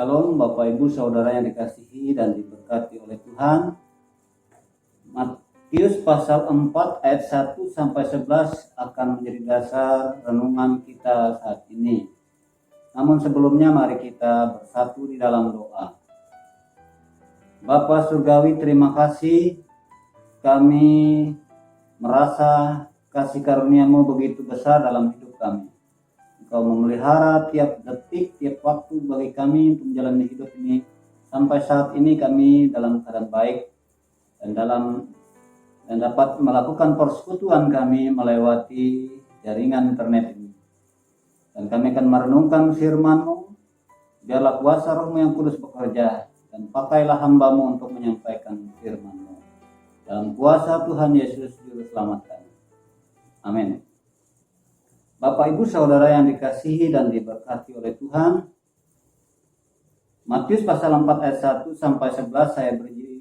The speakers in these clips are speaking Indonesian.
Shalom Bapak Ibu Saudara yang dikasihi dan diberkati oleh Tuhan. Matius pasal 4 ayat 1 sampai 11 akan menjadi dasar renungan kita saat ini. Namun sebelumnya mari kita bersatu di dalam doa. Bapa Surgawi, terima kasih, kami merasa kasih karunia-Mu begitu besar dalam hidup kami. Engkau memelihara tiap detik, tiap waktu bagi kami untuk menjalani hidup ini. Sampai saat ini kami dalam keadaan baik dan dapat melakukan persekutuan kami melewati jaringan internet ini. Dan kami akan merenungkan firman-Mu. Biarlah kuasa Roh-Mu yang kudus bekerja dan pakailah hamba-Mu untuk menyampaikan firman-Mu. Dalam kuasa Tuhan Yesus Juru Selamat kami. Amin. Bapak Ibu Saudara yang dikasihi dan diberkati oleh Tuhan, Matius pasal 4 ayat 1 sampai 11 saya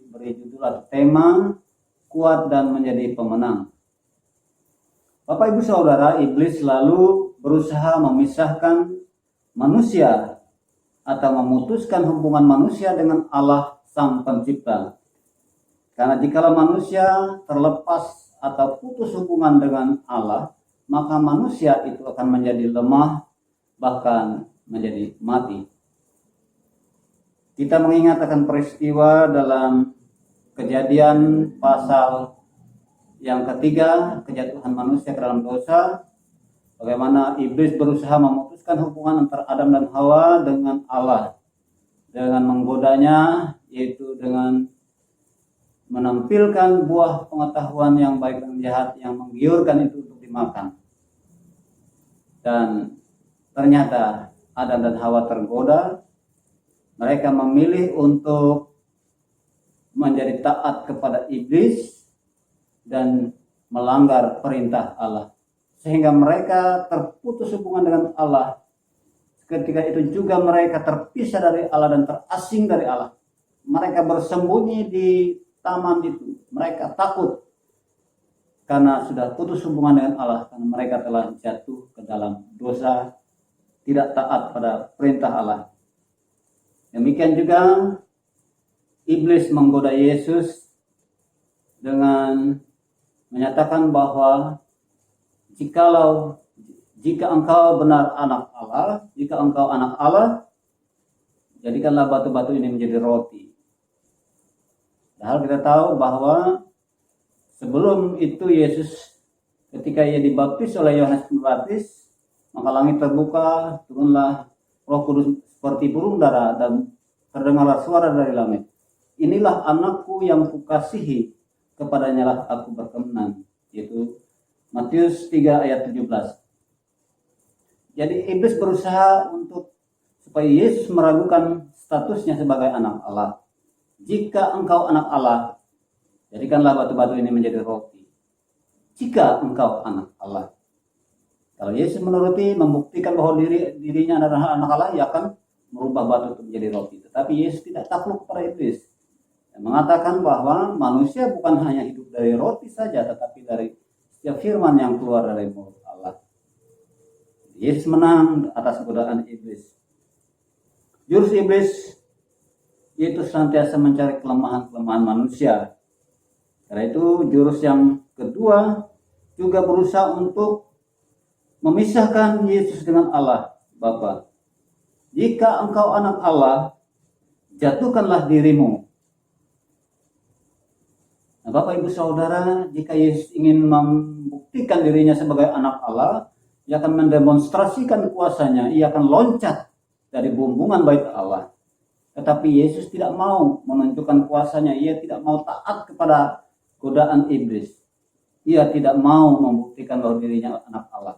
beri judul atau tema kuat dan menjadi pemenang. Bapak Ibu Saudara, iblis selalu berusaha memisahkan manusia atau memutuskan hubungan manusia dengan Allah Sang Pencipta. Karena jikalau manusia terlepas atau putus hubungan dengan Allah, maka manusia itu akan menjadi lemah, bahkan menjadi mati. Kita mengingat akan peristiwa dalam Kejadian pasal yang ketiga, kejatuhan manusia ke dalam dosa, bagaimana iblis berusaha memutuskan hubungan antara Adam dan Hawa dengan Allah, dengan menggodanya, yaitu dengan menampilkan buah pengetahuan yang baik dan jahat yang menggiurkan itu untuk dimakan. Dan ternyata Adam dan Hawa tergoda. Mereka memilih untuk menjadi taat kepada iblis dan melanggar perintah Allah, sehingga mereka terputus hubungan dengan Allah. Ketika itu juga mereka terpisah dari Allah dan terasing dari Allah. Mereka bersembunyi di taman itu. Mereka takut karena sudah putus hubungan dengan Allah, karena mereka telah jatuh ke dalam dosa, tidak taat pada perintah Allah. Demikian juga iblis menggoda Yesus dengan menyatakan bahwa jika engkau benar anak Allah, jika engkau anak Allah, jadikanlah batu-batu ini menjadi roti. Padahal kita tahu bahwa sebelum itu Yesus ketika ia dibaptis oleh Yohanes Pembaptis, maka langit terbuka, turunlah Roh Kudus seperti burung dara dan terdengarlah suara dari langit. Inilah anakku yang kukasihi, kepadanya lah aku berkenan. Yaitu Matius 3 ayat 17. Jadi iblis berusaha supaya Yesus meragukan statusnya sebagai anak Allah. Jika engkau anak Allah, jadikanlah batu-batu ini menjadi roti. Jika engkau anak Allah. Kalau Yesus menuruti, membuktikan bahwa dirinya adalah anak Allah, ia akan merubah batu itu menjadi roti. Tetapi Yesus tidak takluk kepada iblis. Yang mengatakan bahwa manusia bukan hanya hidup dari roti saja, tetapi dari setiap firman yang keluar dari mulut Allah. Yesus menang atas godaan iblis. Jurus iblis yaitu senantiasa mencari kelemahan-kelemahan manusia. Karena itu jurus yang kedua juga berusaha untuk memisahkan Yesus dengan Allah Bapa. Jika engkau anak Allah, jatuhkanlah dirimu. Nah, Bapak Ibu Saudara, jika Yesus ingin membuktikan dirinya sebagai anak Allah, ia akan mendemonstrasikan kuasanya, ia akan loncat dari bumbungan bait Allah. Tetapi Yesus tidak mau menunjukkan kuasanya, ia tidak mau taat kepada godaan iblis. Ia tidak mau membuktikan bahwa dirinya anak Allah.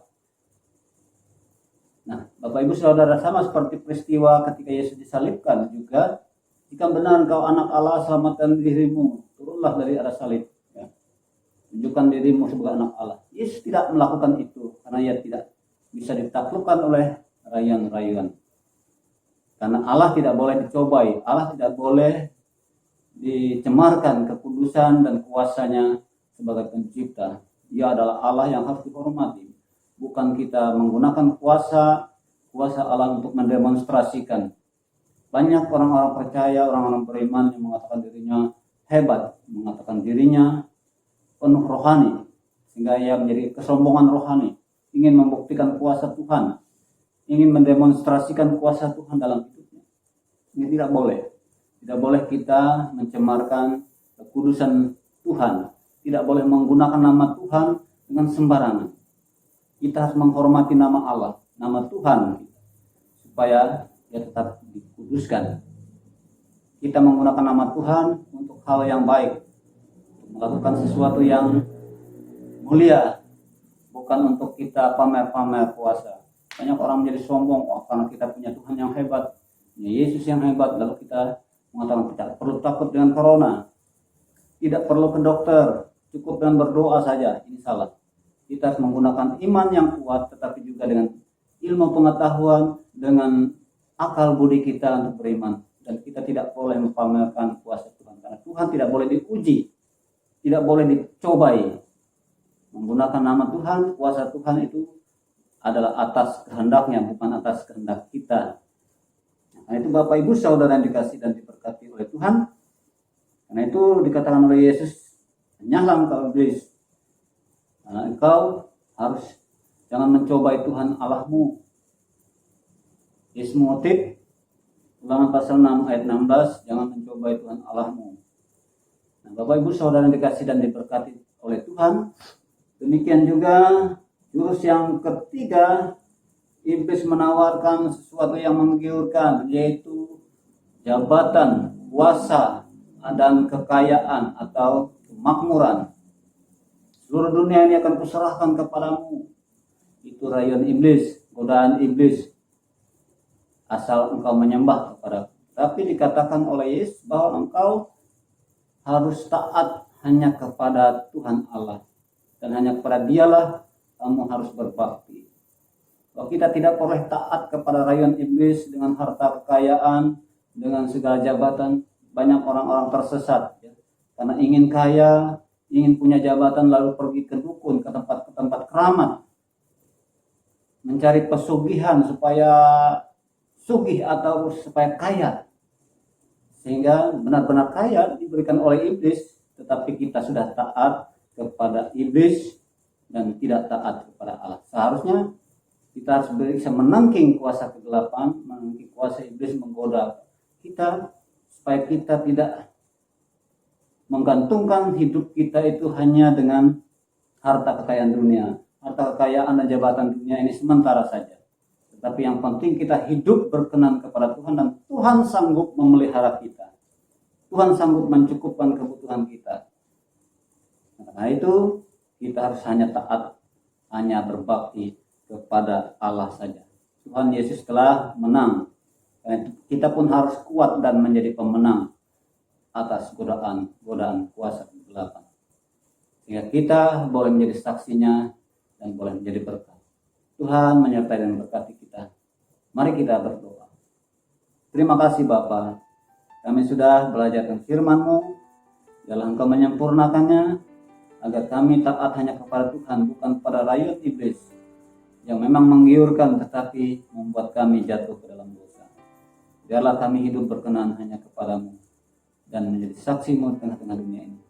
Nah, Bapak Ibu Saudara, sama seperti peristiwa ketika Yesus disalibkan juga, jika benar engkau anak Allah, selamatkan dirimu, turunlah dari atas salib. Ya. Tunjukkan dirimu sebagai anak Allah. Yesus tidak melakukan itu karena ia tidak bisa ditaklukkan oleh rayuan-rayuan. Karena Allah tidak boleh dicobai, Allah tidak boleh dicemarkan kekudusan dan kuasanya sebagai pencipta. Ia adalah Allah yang harus dihormati. Bukan kita menggunakan kuasa Allah untuk mendemonstrasikan Banyak orang-orang percaya, orang-orang beriman yang mengatakan dirinya hebat, mengatakan dirinya penuh rohani, sehingga ia menjadi kesombongan rohani, ingin membuktikan kuasa Tuhan, ingin mendemonstrasikan kuasa Tuhan dalam hidupnya. Ini tidak boleh. Tidak boleh kita mencemarkan kekudusan Tuhan. Tidak boleh menggunakan nama Tuhan dengan sembarangan. Kita harus menghormati nama Allah, nama Tuhan, supaya dia tetap dikuduskan. Kita menggunakan nama Tuhan untuk hal yang baik, melakukan sesuatu yang mulia, bukan untuk kita pamer-pamer kuasa. Banyak orang menjadi sombong, karena kita punya Tuhan yang hebat, punya Yesus yang hebat, lalu kita mengatakan tidak perlu takut dengan corona, tidak perlu ke dokter, cukup dengan berdoa saja. Ini salah. Kita harus menggunakan iman yang kuat, tetapi juga dengan ilmu pengetahuan, dengan akal budi kita untuk beriman. Dan kita tidak boleh mempamerkan kuasa Tuhan, karena Tuhan tidak boleh diuji, tidak boleh dicobai. Menggunakan nama Tuhan, kuasa Tuhan itu adalah atas kehendaknya, bukan atas kehendak kita. Nah, itu Bapak Ibu Saudara yang dikasih dan diberkati oleh Tuhan. Karena itu dikatakan oleh Yesus, nyahlah engkau iblis, karena engkau harus jangan mencobai Tuhan Allahmu. Yesus mengutip Ulangan pasal 6 ayat 16, jangan mencobai Tuhan Allahmu. Nah, Bapak Ibu Saudara yang dikasih dan diberkati oleh Tuhan, demikian juga jurus yang ketiga, iblis menawarkan sesuatu yang menggiurkan, yaitu jabatan, kuasa, dan kekayaan atau kemakmuran. Seluruh dunia ini akan kuserahkan kepadamu. Itu rayuan iblis, godaan iblis, asal engkau menyembah kepada. Tapi dikatakan oleh Yesus bahwa engkau harus taat hanya kepada Tuhan Allah, dan hanya kepada Dialah kamu harus berbakti. Bahwa kita tidak boleh taat kepada rayuan iblis dengan harta kekayaan, dengan segala jabatan. Banyak orang-orang tersesat ya, karena ingin kaya, ingin punya jabatan, lalu pergi ke dukun, ke tempat keramat, mencari pesugihan supaya sugih atau supaya kaya, sehingga benar-benar kaya diberikan oleh iblis. Tetapi kita sudah taat kepada iblis dan tidak taat kepada Allah. Seharusnya kita harus bisa menangking kuasa kegelapan, menangking kuasa iblis menggoda kita, supaya kita tidak menggantungkan hidup kita itu hanya dengan harta kekayaan dunia. Harta kekayaan dan jabatan dunia ini sementara saja. Tetapi yang penting kita hidup berkenan kepada Tuhan, dan Tuhan sanggup memelihara kita. Tuhan sanggup mencukupkan kebutuhan kita. Karena itu kita harus hanya taat, hanya berbakti kepada Allah saja. Tuhan Yesus telah menang. Kita pun harus kuat dan menjadi pemenang atas godaan kuasa kegelapan. Sehingga kita boleh menjadi saksinya dan boleh menjadi berkat. Tuhan menyertai dan berkati kita. Mari kita berdoa. Terima kasih Bapa, kami sudah belajar tentang firman-Mu. Biarlah Engkau menyempurnakannya, agar kami taat hanya kepada Tuhan, bukan pada rayuan iblis yang memang menggiurkan tetapi membuat kami jatuh ke dalam dosa. Biarlah kami hidup berkenan hanya kepadamu dan menjadi saksi-Mu di tengah-tengah dunia ini.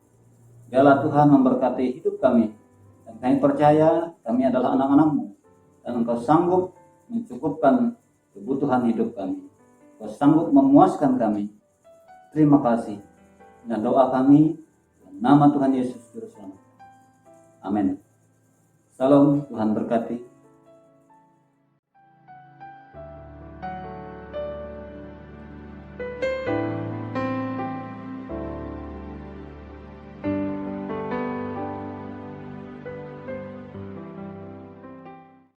Biarlah Tuhan memberkati hidup kami, dan kami percaya kami adalah anak-anak-Mu, dan Engkau sanggup mencukupkan kebutuhan hidup kami. Engkau sanggup memuaskan kami. Terima kasih. Dan doa kami dalam nama Tuhan Yesus Juru Selamat. Amin. Salam, Tuhan berkati.